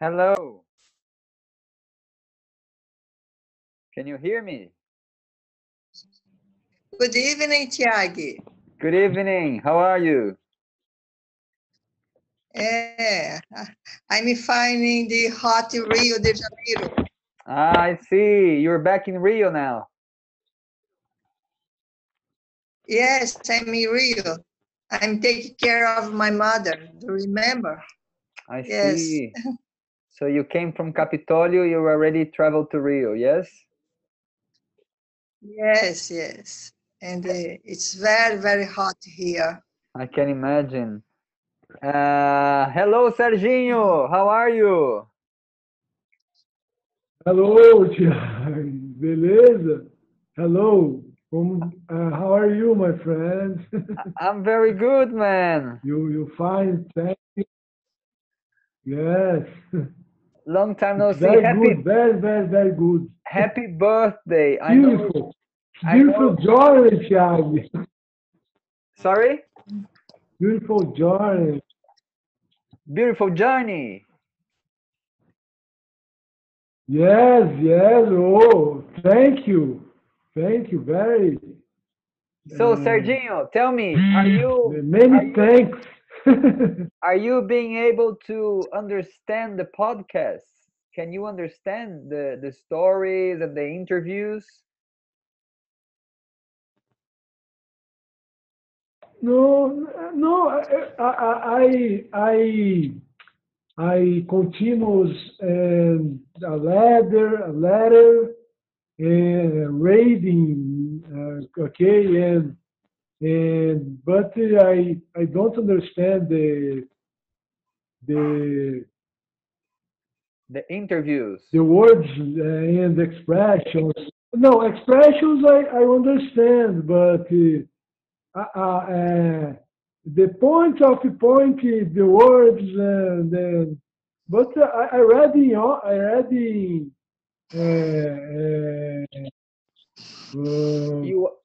Hello, can you hear me? Good evening, Tiagi. Good evening, how are you? É, I'm finding the hot Rio de Janeiro. I see, you're back in Rio now. Yes, I'm in Rio. I'm taking care of my mother. Do you remember? I Yes, see. So you came from Capitolio, you already traveled to Rio, yes? yes. And it's very, very hot here. I can imagine. Hello, Serginho, how are you? Hello, Tiago. Beleza? Hello. How are you, my friend? I'm very good, man. You fine? Thank you. Yes. Long time no It's see. very good. Very good. Happy birthday. Beautiful. It's I know. beautiful journey, Tiago. Sorry? Beautiful journey. Beautiful journey. Yes. Oh, thank you. Thank you. Very. So, Uh, Serginho, tell me, are you are Many you thanks. are you being able to understand the podcast? Can you understand the stories and the interviews? No. I continues a letter, reading, okay, but I don't understand the The interviews. the words and expressions. No, expressions I understand, but the point, the words, but I read in uh,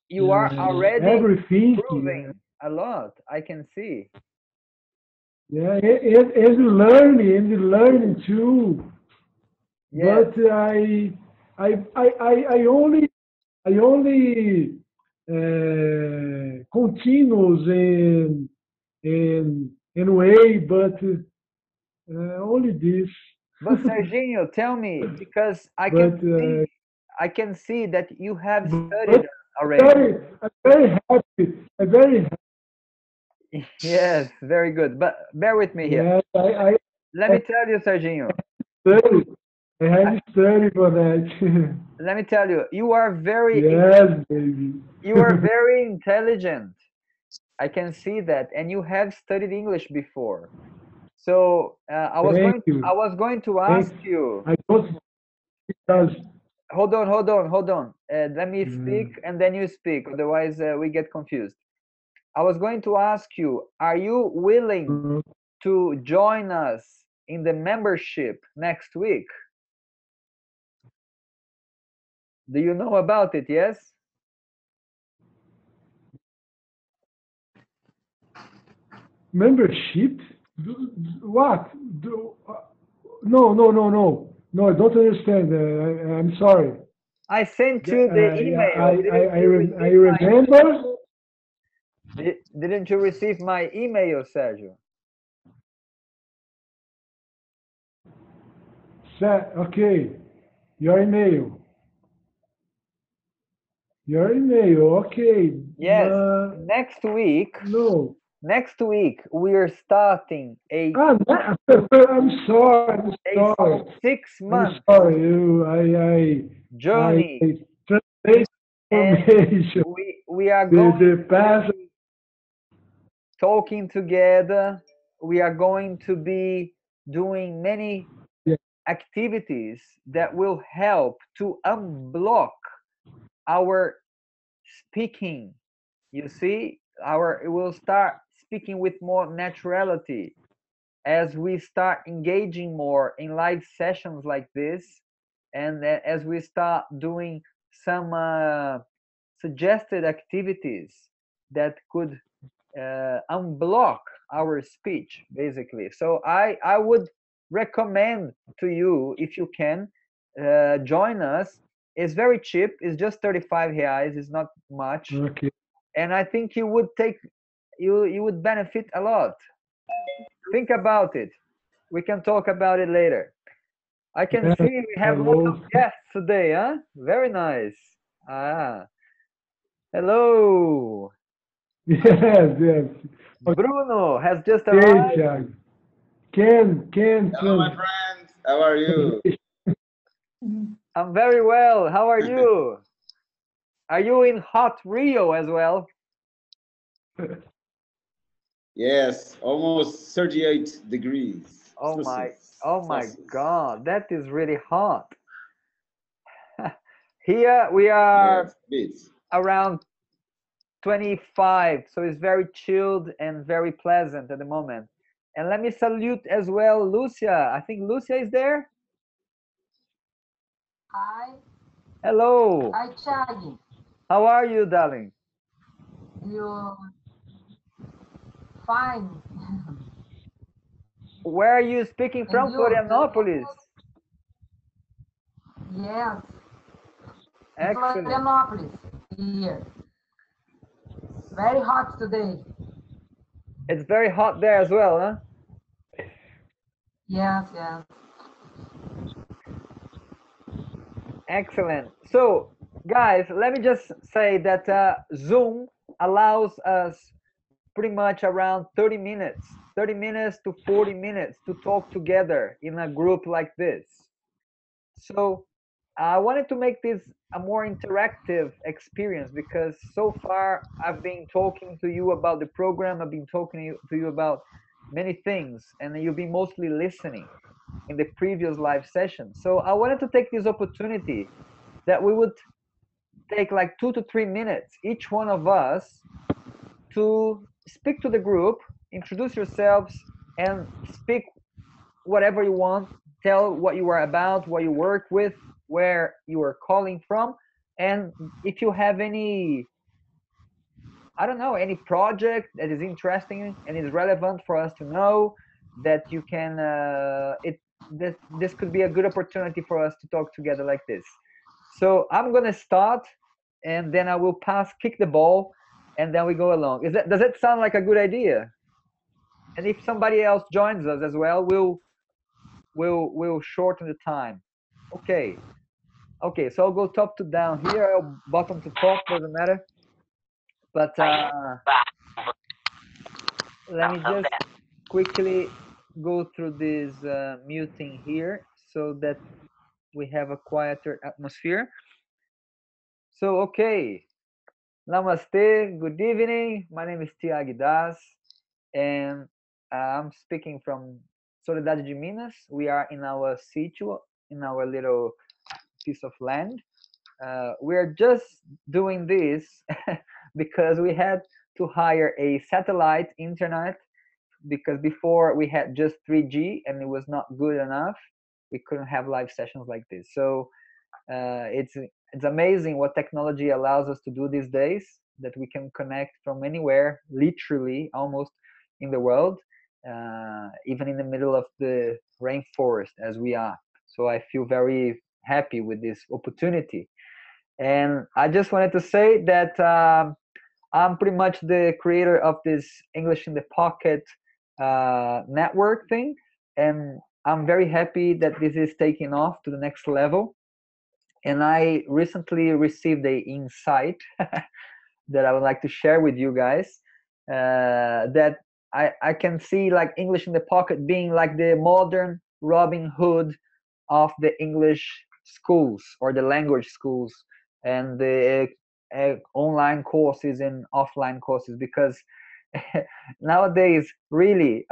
You are already everything. improving a lot. I can see. Yeah, and learning too. Yes. But I only continues in way, but only this. But Serginho, tell me, because but I can see that you have but studied already. I'm very happy. I'm very happy. Yes, very good. But bear with me here. Yes, Let I me tell you, Serginho. study. I have study for that. Let me tell you, Yes, baby. you are very intelligent. I can see that, and you have studied English before. So Thank I you. was going to Thank ask you. I don't because Hold on. Let me speak, and then you speak. Otherwise, we get confused. I was going to ask you: are you willing to join us in the membership next week? Do you know about it? Yes. membership. What? No. I don't understand. I'm sorry. I sent you the Yeah, email. I remember. Didn't you receive my email, Sergio? Okay, your email. Your email. Okay. Yes. Next week, No. we are starting a I'm sorry. I'm a sorry. 6 month I'm sorry. I journey, translate and information. we are going The to past. be talking together. We are going to be doing many Yeah. activities that will help to unblock our speaking. You see, our it will start speaking with more naturality as we start engaging more in live sessions like this, and as we start doing some suggested activities that could unblock our speech, basically. So I would recommend to you, if you can, join us. It's very cheap. It's just 35 reais. It's not much. Okay. And I think you would benefit a lot. Think about it. We can talk about it later. I can Yeah, see we have lots of guests today, huh? Very nice. Ah, hello. yes, yes. Bruno has just Okay, arrived. Thiago. Ken Hello, my from friends. How are you? I'm very well. How are you? Are you in hot Rio as well? Yes, almost 38 degrees Oh my, Celsius. oh my Celsius. God, that is really hot. Here we are Yes, bits. around 25, so it's very chilled and very pleasant at the moment. And let me salute as well Lucia. I think Lucia is there. Hi, Hello. hi, Thiago. How are you, darling? You fine? Where are you speaking And from? you? Do you Florianopolis. Yes, in Excellent. Florianopolis here. Very hot today. It's very hot there as well, huh? Yes, yes. Excellent. So, guys, let me just say that Zoom allows us pretty much around 30 minutes to 40 minutes to talk together in a group like this. So, I wanted to make this a more interactive experience because so far I've been talking to you about the program, I've been talking to you about many things, and you've been mostly listening in the previous live session. So I wanted to take this opportunity that we would take like 2 to 3 minutes, each one of us, to speak to the group, introduce yourselves, and speak whatever you want. Tell what you are about, what you work with, where you are calling from, and if you have any, I don't know, any project that is interesting and is relevant for us to know, that you can this could be a good opportunity for us to talk together like this. So I'm gonna start, and then I will kick the ball, and then we go along. Does that sound like a good idea? And if somebody else joins us as well, we'll shorten the time. Okay. Okay, so I'll go top to down here, or bottom to top, doesn't matter. But let me just quickly go through this muting here so that we have a quieter atmosphere. So, okay. Namaste, good evening. My name is Tiago Das, and I'm speaking from Soledade de Minas. We are in our sítio, in our little piece of land. We're just doing this because we had to hire a satellite internet, because before we had just 3G and it was not good enough. We couldn't have live sessions like this. So it's amazing what technology allows us to do these days, that we can connect from anywhere, literally almost in the world, even in the middle of the rainforest as we are. So I feel very happy with this opportunity. And I just wanted to say that I'm pretty much the creator of this English in the Pocket network thing, and I'm very happy that this is taking off to the next level. And I recently received a insight that I would like to share with you guys, that I can see like English in the Pocket being like the modern Robin Hood of the English schools, or the language schools, and the online courses and offline courses, because nowadays really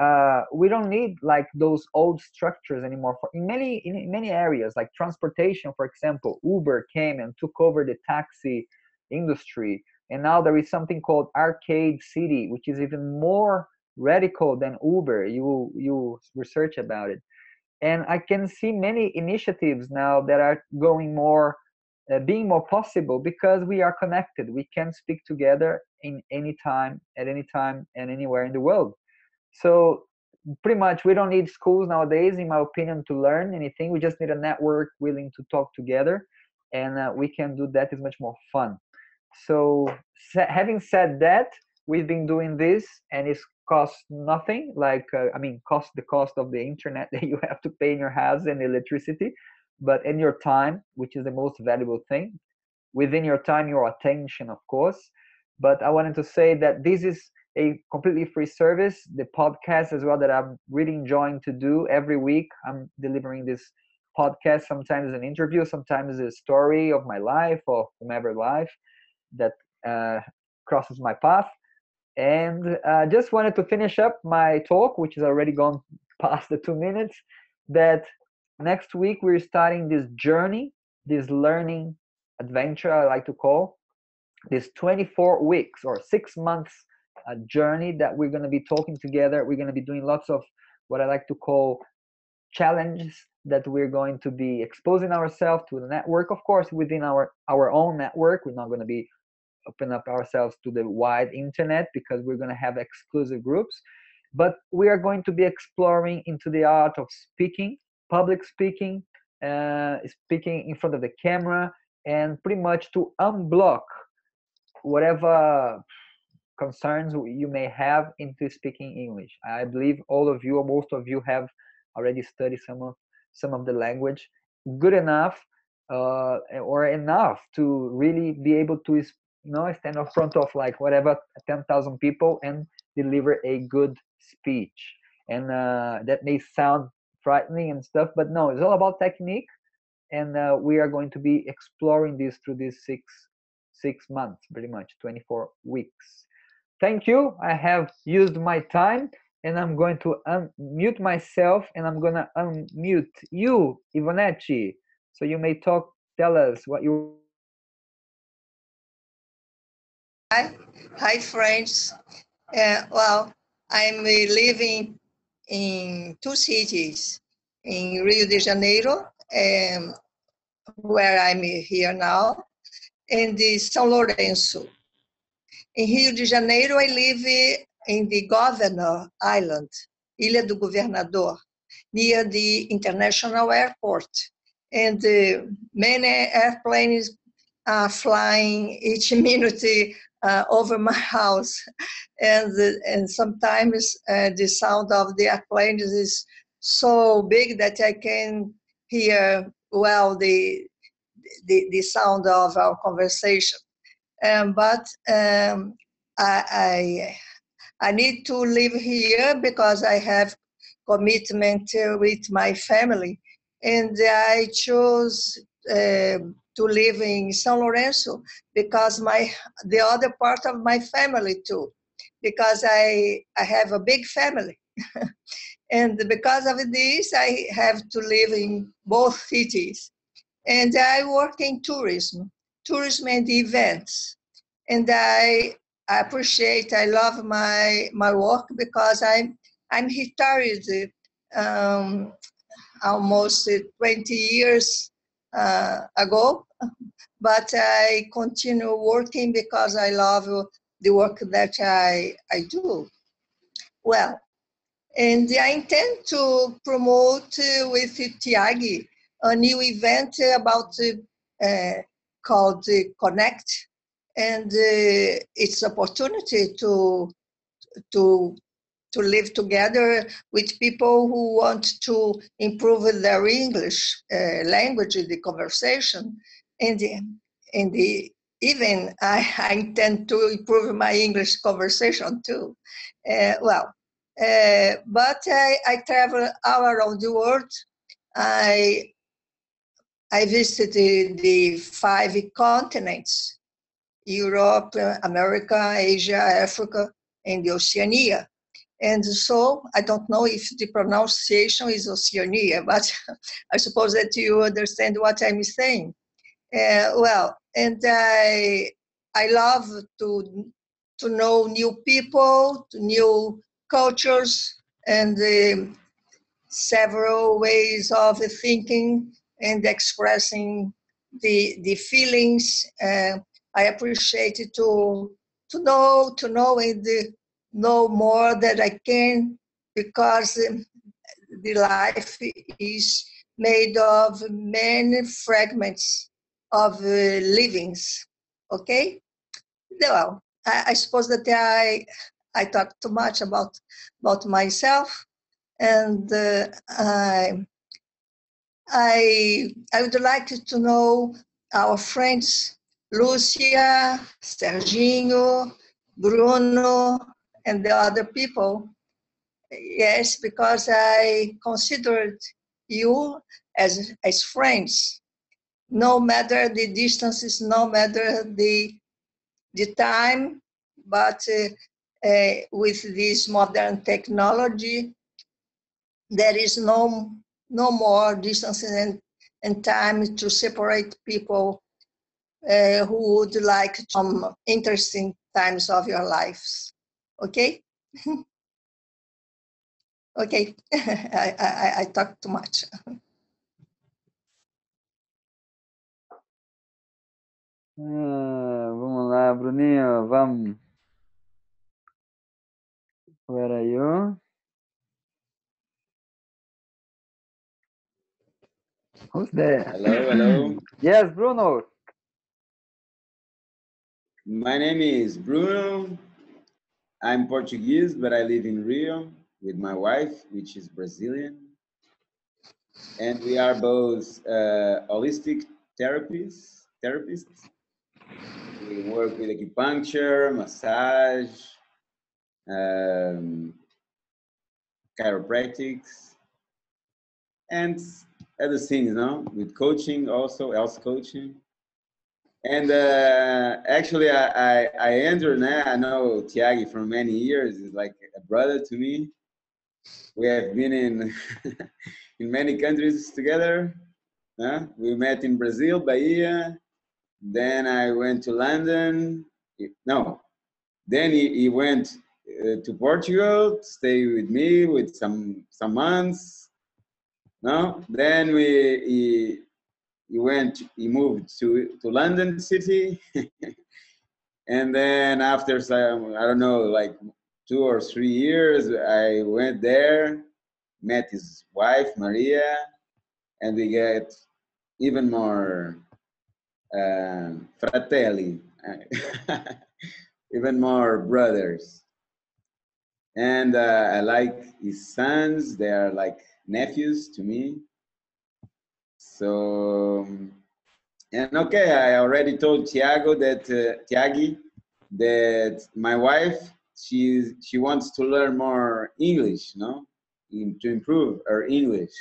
we don't need like those old structures anymore for in many areas, like transportation. For example, Uber came and took over the taxi industry, and now there is something called Arcade City, which is even more radical than Uber. You research about it, and I can see many initiatives now that are going more being more possible because we are connected. We can speak together in any time, at any time, and anywhere in the world. So pretty much we don't need schools nowadays, in my opinion, to learn anything. We just need a network willing to talk together, and we can do that. Is much more fun. So having said that, we've been doing this, and it's cost nothing. Like I mean, cost the cost of the internet that you have to pay in your house and electricity, but in your time, which is the most valuable thing. Within your time, your attention, of course. But I wanted to say that this is a completely free service. The podcast as well that I'm really enjoying to do every week. I'm delivering this podcast, sometimes an interview, sometimes a story of my life or whomever life that crosses my path. And just wanted to finish up my talk, which has already gone past the 2 minutes, that next week we're starting this journey, this learning adventure, I like to call this 24 weeks or 6 months journey that we're going to be talking together. We're going to be doing lots of what I like to call challenges that we're going to be exposing ourselves to the network, of course, within our own network. We're not going to be open up ourselves to the wide internet because we're going to have exclusive groups, but we are going to be exploring into the art of speaking, public speaking, speaking in front of the camera, and pretty much to unblock whatever concerns you may have into speaking English. I believe all of you or most of you have already studied some of the language good enough or enough to really be able to stand in front of like whatever 10,000 people and deliver a good speech. And that may sound frightening and stuff, but no, it's all about technique. And we are going to be exploring this through these six months, pretty much 24 weeks. Thank you. I have used my time, and I'm going to unmute myself, and I'm going to unmute you, Ivonete, so you may tell us what you... Hi, friends. Well, I'm living in two cities, in Rio de Janeiro, where I'm here now, and São Lourenço. In Rio de Janeiro, I live in the Governor Island, Ilha do Governador, near the international airport. And many airplanes are flying each minute over my house. And sometimes the sound of the airplanes is so big that I can hear well the sound of our conversation. But I need to live here because I have commitment with my family. And I chose to live in São Lourenço because the other part of my family too, because I have a big family. And because of this, I have to live in both cities. And I work in tourism and events. And I love my work because I'm retired almost 20 years ago, but I continue working because I love the work that I do. Well, and I intend to promote with Tiagi a new event about called Connect, and it's opportunity to live together with people who want to improve their English language, the conversation, and even I intend to improve my English conversation too. But I travel all around the world. I visited the 5 continents: Europe, America, Asia, Africa, and Oceania. And so I don't know if the pronunciation is Oceania, but I suppose that you understand what I'm saying. And I love to know new people, new cultures, and several ways of thinking and expressing the feelings. I appreciate to know and know more that I can because the life is made of many fragments of livings. Okay? Well, I suppose that I talked too much about myself, and I would like to know our friends Lucia, Serginho, Bruno, and the other people. Yes, because I considered you as friends, no matter the distances, no matter the time, but with this modern technology, there is no more distance and time to separate people who would like some interesting times of your lives. Okay? Okay. I talk too much. Vamos lá, Bruninho, vamos. Where are you? Who's there? Hello, hello. Yes, Bruno. My name is Bruno. I'm Portuguese, but I live in Rio with my wife, which is Brazilian. And we are both holistic therapists. We work with acupuncture, massage, chiropractics, and other things, with coaching also, health coaching. And actually, I entered now. I know Tiagi for many years. He's like a brother to me. We have been in in many countries together. We met in Brazil, Bahia. Then I went to London. No, then he went to Portugal to stay with me with some months. No, then he moved to London city. And then after some, I don't know, like 2 or 3 years, I went there, met his wife, Maria, and we get even more fratelli, even more brothers. And I like his sons. They are like nephews to me. So, and okay, I already told Tiago that, Tiagi, that my wife, she wants to learn more English, to improve her English.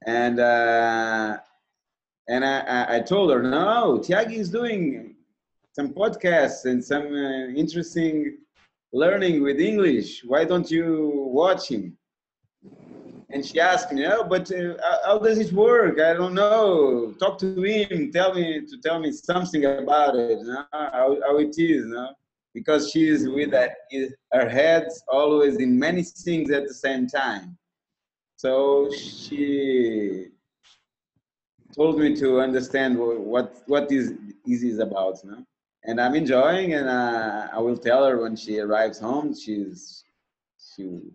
And I told her, no, Tiagi is doing some podcasts and some interesting learning with English. Why don't you watch him? And she asked me, oh, but how does it work? I don't know. Talk to him. Tell me something about it. How it is. Because she is with her head always in many things at the same time. So she told me to understand what is about. And I'm enjoying, and I will tell her when she arrives home. She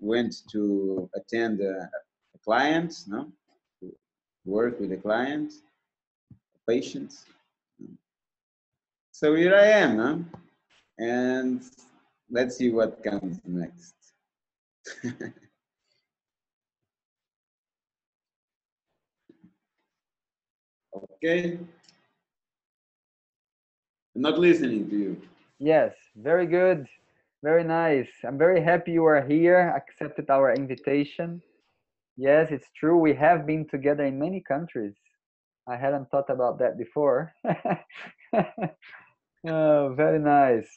went to attend a client, to work with a client, a patient. So here I am, and let's see what comes next. Okay. I'm not listening to you. Yes, very good. Very nice. I'm very happy you are here, accepted our invitation. Yes, it's true. We have been together in many countries. I hadn't thought about that before. Oh, very nice.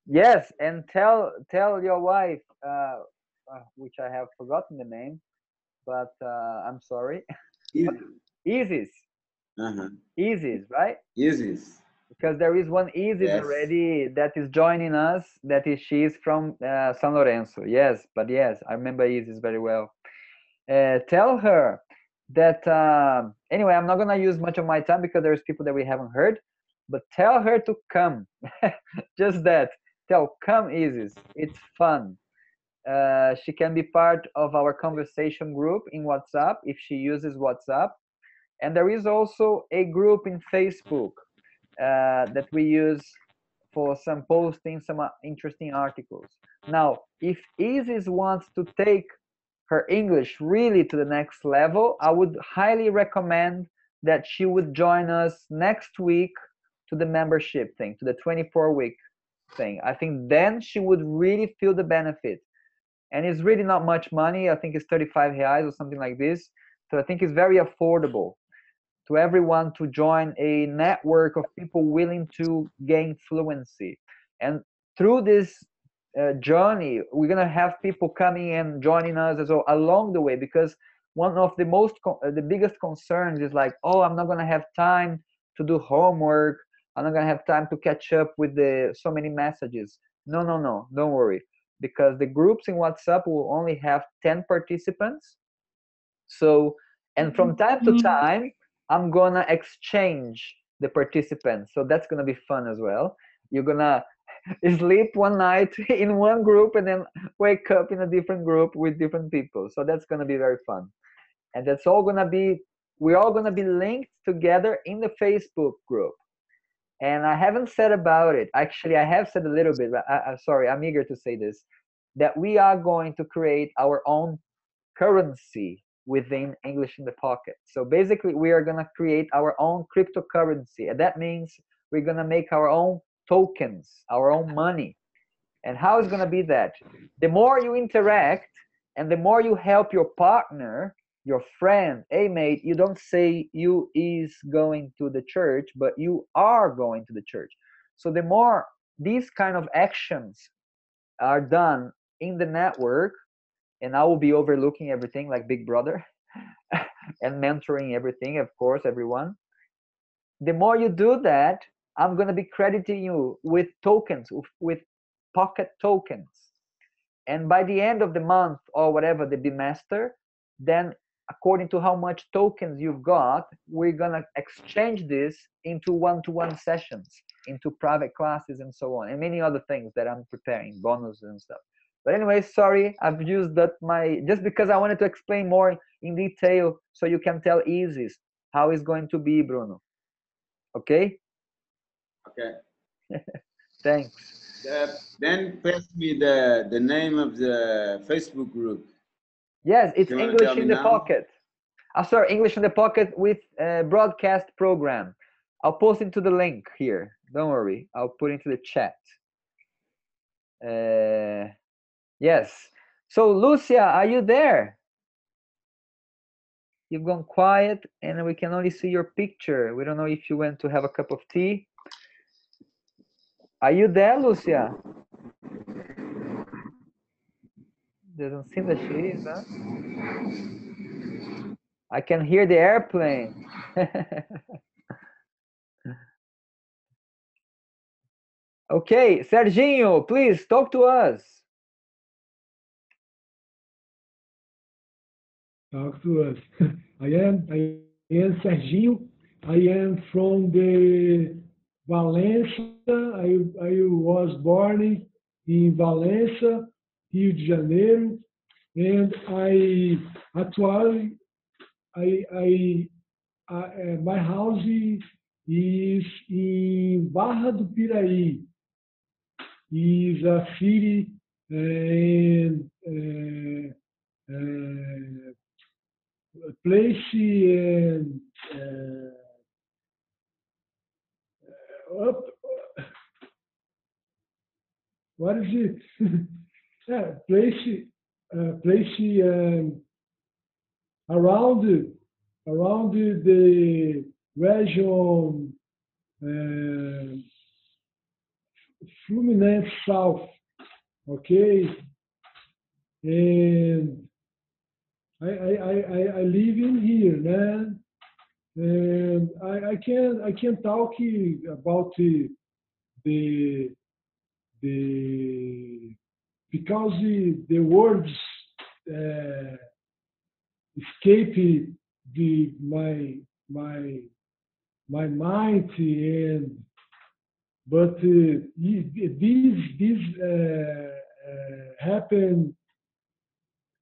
Yes, and tell your wife, which I have forgotten the name, but I'm sorry. Isis. Isis, right? Isis. Because there is one Isis already that is joining us. She's from San Lorenzo. Yes, but yes, I remember Isis very well. Tell her that anyway, I'm not gonna use much of my time because there's people that we haven't heard, but tell her to come. Just that. Come, Isis. It's fun. She can be part of our conversation group in WhatsApp if she uses WhatsApp. And there is also a group in Facebook that we use for some posting, some interesting articles. Now, if Isis wants to take her English really to the next level, I would highly recommend that she would join us next week to the membership thing, to the 24-week thing. I think then she would really feel the benefit. And it's really not much money. I think it's 35 reais or something like this. So I think it's very affordable to everyone to join a network of people willing to gain fluency. And through this journey, we're gonna have people coming and joining us as well along the way, because one of the biggest concerns is like, oh, I'm not gonna have time to do homework. I'm not gonna have time to catch up with the so many messages. No, don't worry, because the groups in WhatsApp will only have 10 participants. So, and from time to time, I'm gonna exchange the participants. So that's gonna be fun as well. You're gonna sleep one night in one group and then wake up in a different group with different people. So that's gonna be very fun. And that's all gonna be, we're all gonna be linked together in the Facebook group. And I haven't said about it. Actually, I have said a little bit, but sorry, I'm eager to say this, that we are going to create our own currency within English in the Pocket. So basically, we are going to create our own cryptocurrency. And that means we're going to make our own tokens, our own money. And how is going to be that? The more you interact and the more you help your partner, your friend, hey mate, you don't say you is going to the church, but you are going to the church. So the more these kind of actions are done in the network, and I will be overlooking everything like Big Brother and mentoring everything, of course, everyone. The more you do that, I'm going to be crediting you with tokens, with pocket tokens. And by the end of the month or whatever, the bimester, then according to how much tokens you've got, we're going to exchange this into one-to-one sessions, into private classes and so on, and many other things that I'm preparing, bonuses and stuff. But anyway, sorry, I've used that just because I wanted to explain more in detail so you can tell Isis how it's going to be, Bruno. Okay? Okay. Thanks. Then pass me the name of the Facebook group. Yes, it's You wanna English tell in me the now? Pocket. Sorry, English in the Pocket with broadcast program. I'll post into the link here. Don't worry, I'll put into the chat. Yes. So, Lucia, are you there? You've gone quiet and we can only see your picture. We don't know if you went to have a cup of tea. Are you there, Lucia? Doesn't seem that she is, huh? I can hear the airplane. Okay, Serginho, please talk to us. Talk to us. I am Serginho. I am from the Valença. I was born in Valença, Rio de Janeiro, and my house is in Barra do Piraí. Is a city and place and up. What is it? Yeah, place around the region Fluminense South, okay, and I live in here, man, and I can talk about the because the words escape my mind, and but this happened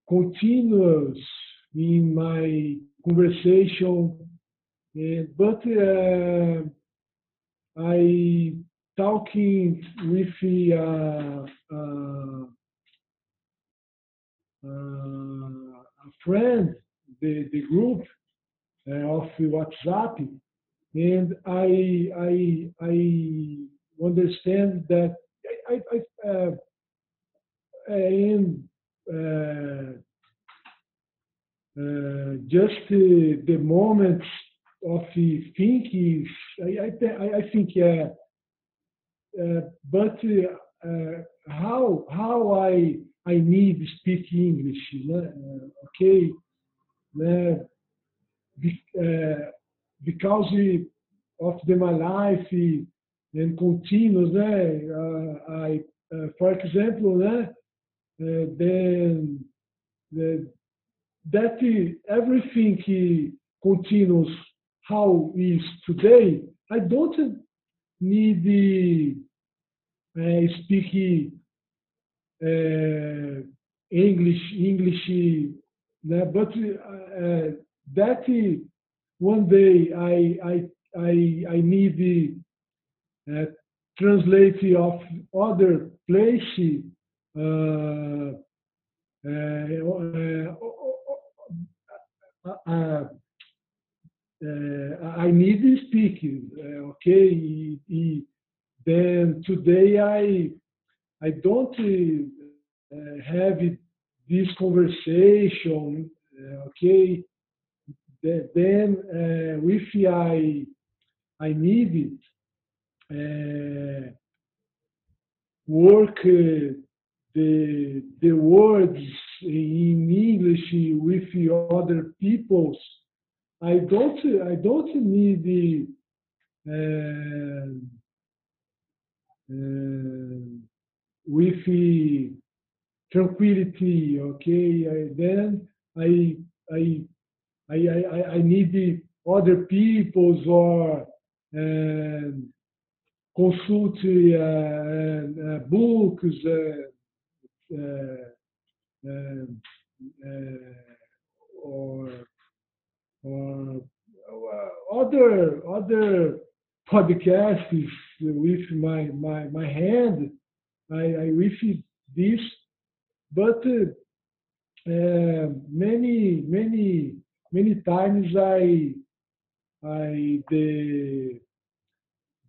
continuous in my conversation, but I talking with a friend, the group of WhatsApp, and I understand that in just the moments of thinking, I think, but how I need to speak English, okay, né? Because of my life and continuous, né? For example, né? Then that everything continues how is today. I don't need speak English, né? But that one day I need uh, translate of other place. Uh, uh, uh, I need to speak, okay? Then today I don't have this conversation, okay? Then if I need work the words in English with other peoples, I don't need uh, with tranquility. Okay, then I I I need the other peoples or consult books. Uh, or other podcasts with my hand. I with this, but many times I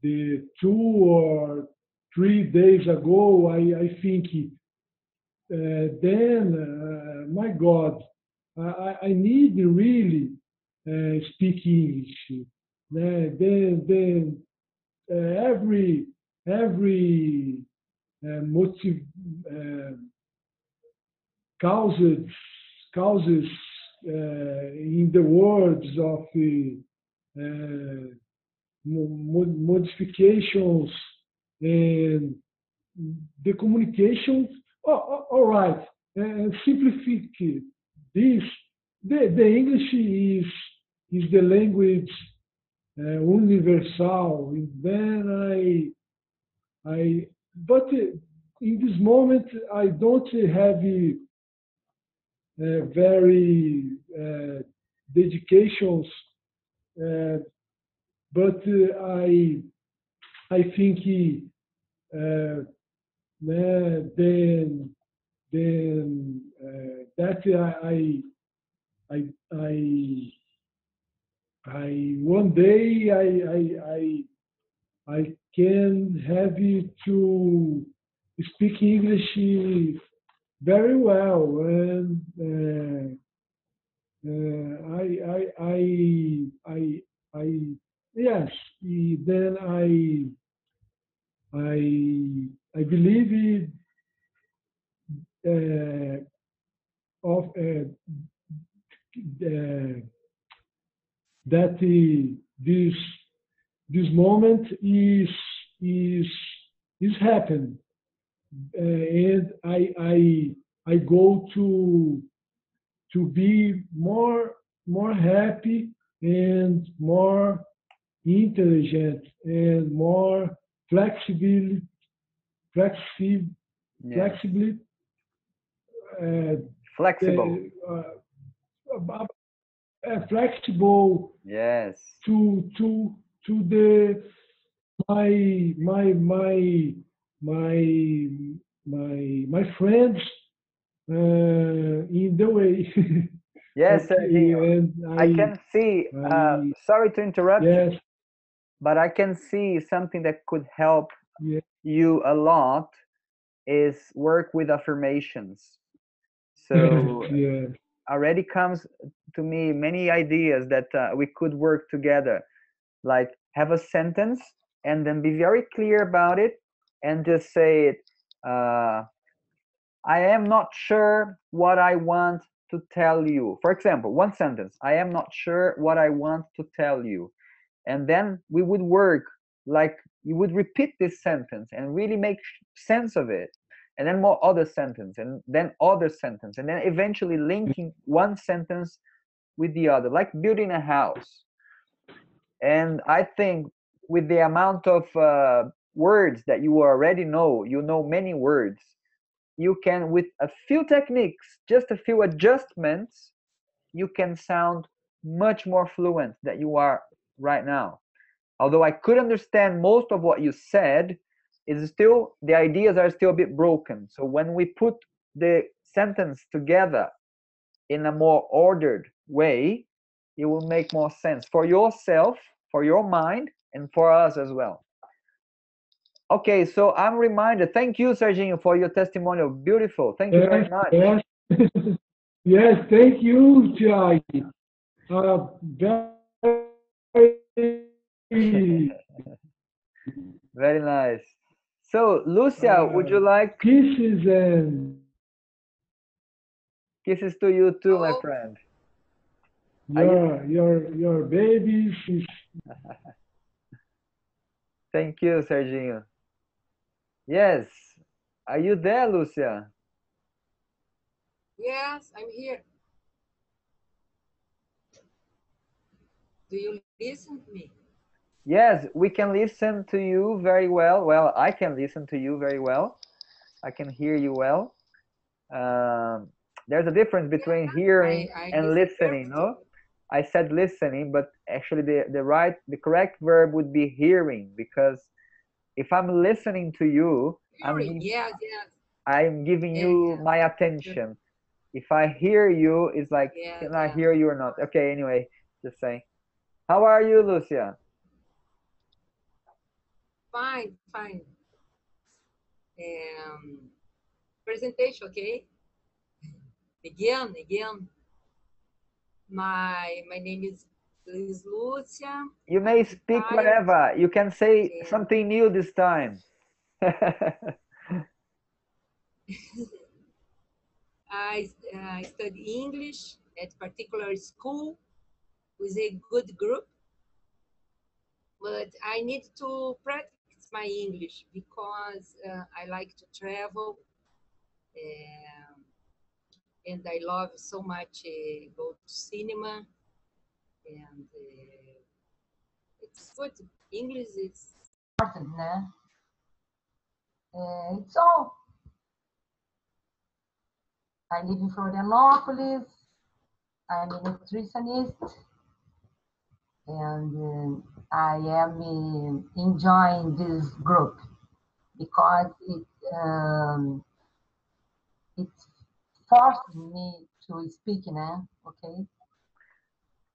the 2 or 3 days ago I think then my God, I need really speak English. Then every motive causes causes in the words of modifications and the communication. All right, simplify this. The English is the language universal. And then but in this moment I don't have very dedications, uh, but I think then that I one day I can have it to speak English very well, and I yes, then I believe of that this moment is is happened, and I go to be more happy and more intelligent and more flexible, flexi, Yes. flexibly, uh, Flexible. Flexible Yes. to the my my friends in the way. Yes, Serginho. And I can see, I sorry to interrupt you, yes, but I can see something that could help yes, you a lot is work with affirmations. So yes, already comes to me many ideas that we could work together, like have a sentence and then be very clear about it and just say it. I am not sure what I want to tell you. For example, one sentence, I am not sure what I want to tell you. And then we would work like you would repeat this sentence and really make sense of it. And then more other sentence and then other sentence. And then eventually linking one sentence with the other, like building a house. And I think with the amount of words that you already know, you know many words, you can, with a few techniques, just a few adjustments, you can sound much more fluent than you are right now. Although I could understand most of what you said, is still the ideas are still a bit broken. So when we put the sentence together in a more ordered way, it will make more sense for yourself, for your mind, and for us as well. Okay, so I'm reminded. Thank you, Serginho, for your testimonial. Beautiful. Thank you very yes, much. yes. Yes, thank you, Jai. Very Very nice. So, Lucia, would you like kisses and kisses to you too, my Oh, friend? Are you? your babies is Thank you, Serginho. Yes. Are you there, Lucia? yes, I'm here. Do you listen to me? Yes, we can listen to you very well. Well, I can listen to you very well. I can hear you well. Um, there's a difference between hearing I and listen listening, perfectly. no? I said listening, but actually the correct verb would be hearing, because if I'm listening to you, Hearing, yes, yes, I'm giving you yeah, my attention. If I hear you, it's like, yeah, can I yeah. hear you or not? Okay, anyway, just saying. How are you, Lucia? Fine, fine. Presentation, okay? Again. My name is Lúcia. You I'm may speak retired. whatever. You can say And something new this time. I study English at particular school with a good group, but I need to practice my English because I like to travel, um, and I love so much go to cinema, and it's good. English is Important, né? So, I live in Florianópolis. I'm a nutritionist, and I am enjoying this group because it forced me to speak, né? Okay.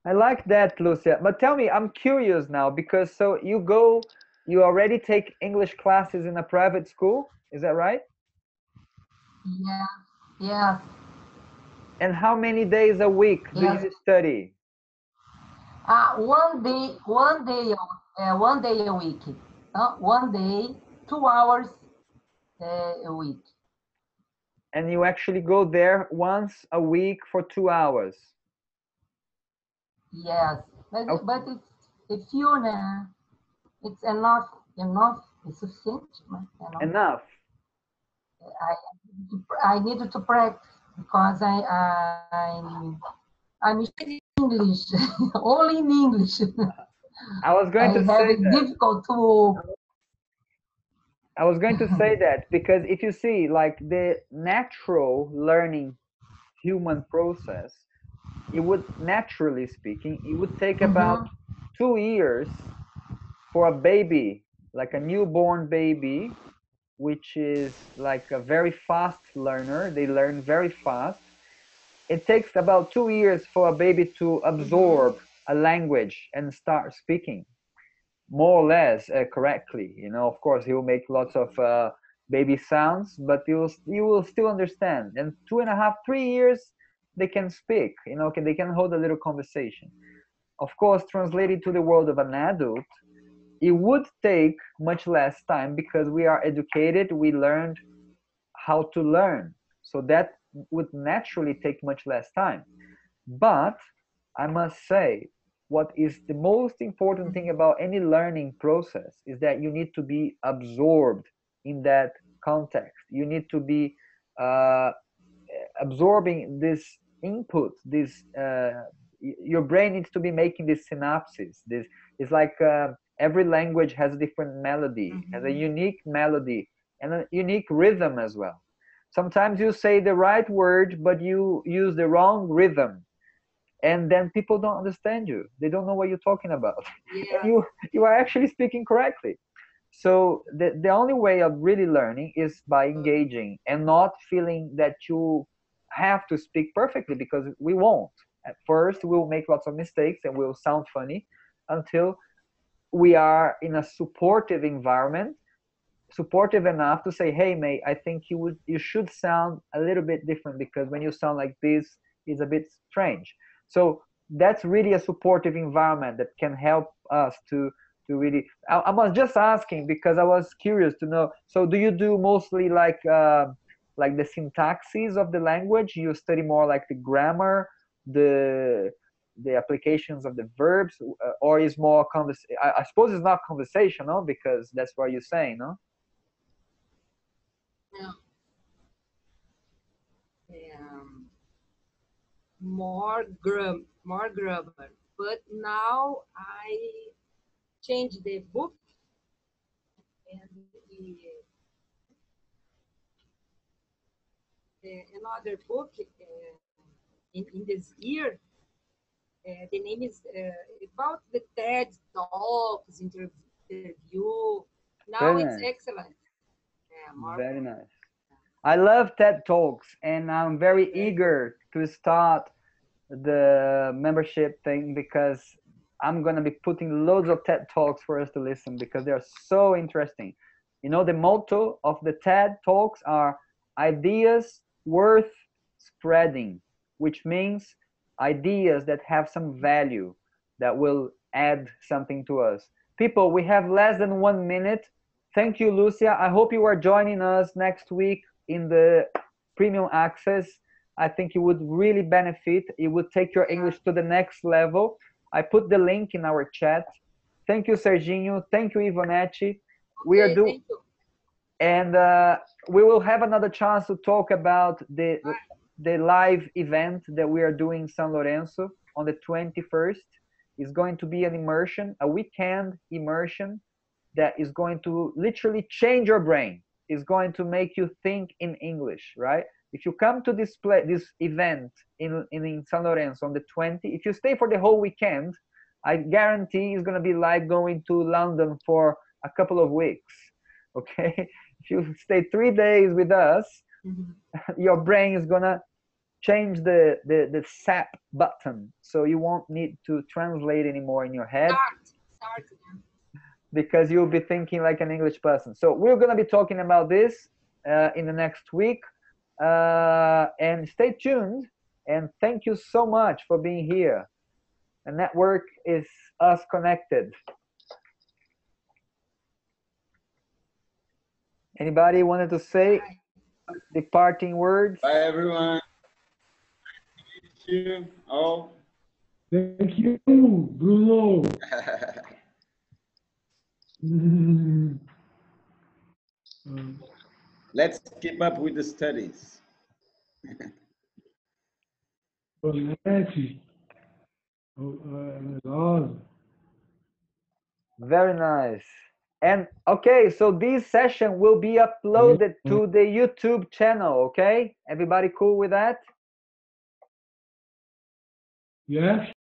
I like that, Lucia. But tell me, I'm curious now, because so you already take English classes in a private school, is that right? Yeah. Yes. And how many days a week do Yes. you study? One day a week. 1 day, 2 hours a week. And you actually go there once a week for 2 hours? Yes, but, Okay. but it's it's enough, it's sufficient. Enough. I needed to practice because I'm speaking English, only in English. I was going to I have say it that. difficult to. I was going to say that because if you see, like, the natural learning human process, it would, naturally speaking, it would take about Mhm. 2 years for a baby, like a newborn baby, which is like a very fast learner. They learn very fast. It takes about 2 years for a baby to absorb a language and start speaking more or less correctly. Of course, he will make lots of baby sounds, but you will still understand. And 2.5, 3 years, they can speak. They can hold a little conversation. Of course, translated to the world of an adult, it would take much less time because we are educated. We learned how to learn, so that would naturally take much less time. But I must say, what is the most important thing about any learning process is that you need to be absorbed in that context. You need to be uh, absorbing this input. Your brain needs to be making these synapses. This is like every language has a different melody, has a unique melody and a unique rhythm as well. Sometimes you say the right word, but you use the wrong rhythm, and then people don't understand you. They don't know what you're talking about. And Yeah. you are actually speaking correctly. So the only way of really learning is by engaging and not feeling that you have to speak perfectly, because we won't. At first we'll make lots of mistakes and we'll sound funny until we are in a supportive environment, supportive enough to say, hey mate, I think you should sound a little bit different, because when you sound like this, it's a bit strange. So that's really a supportive environment that can help us to really. I was just asking because I was curious to know, so do you do mostly like the syntaxes of the language? You study more like the grammar, the applications of the verbs, or is more I suppose it's not conversational, because that's what you're saying, no? Yeah. Um, more grammar. But now I changed the book, and another book in this year. The name is about the TED Talks interview. Now Very it's nice. excellent. More Very nice. I love TED Talks, and I'm very very good. eager to start the membership thing, because I'm gonna be putting loads of TED Talks for us to listen, because they're so interesting. The motto of the TED Talks are ideas worth spreading, which means ideas that have some value, that will add something to us. People, we have less than 1 minute. Thank you, Lucia. I hope you are joining us next week in the premium access. I think you would really benefit. It would take your Yeah. English to the next level. I put the link in our chat. Thank you, Serginho. Thank you, Ivonetti. We are Okay, do thank you. and we will have another chance to talk about the live event that we are doing in San Lorenzo on the 21st. It's going to be an immersion, a weekend immersion that is going to literally change your brain. It's going to make you think in English, right? If you come to this event in San Lorenzo on the 20th, if you stay for the whole weekend, I guarantee it's going to be like going to London for a couple of weeks. Okay, if you stay 3 days with us, Mhm. your brain is going to change the SAP button, so you won't need to translate anymore in your head, Start again. because you'll be thinking like an English person. So we're going to be talking about this in the next week. And stay tuned. And thank you so much for being here. The network is us connected. Anybody wanted to say Bye. departing words? Bye, everyone. Thank you all. Thank you, Bruno. Mm. Let's keep up with the studies. Bonete. Legal. Very nice. And okay, so this session will be uploaded to the YouTube channel. Okay, everybody cool with that? Yes.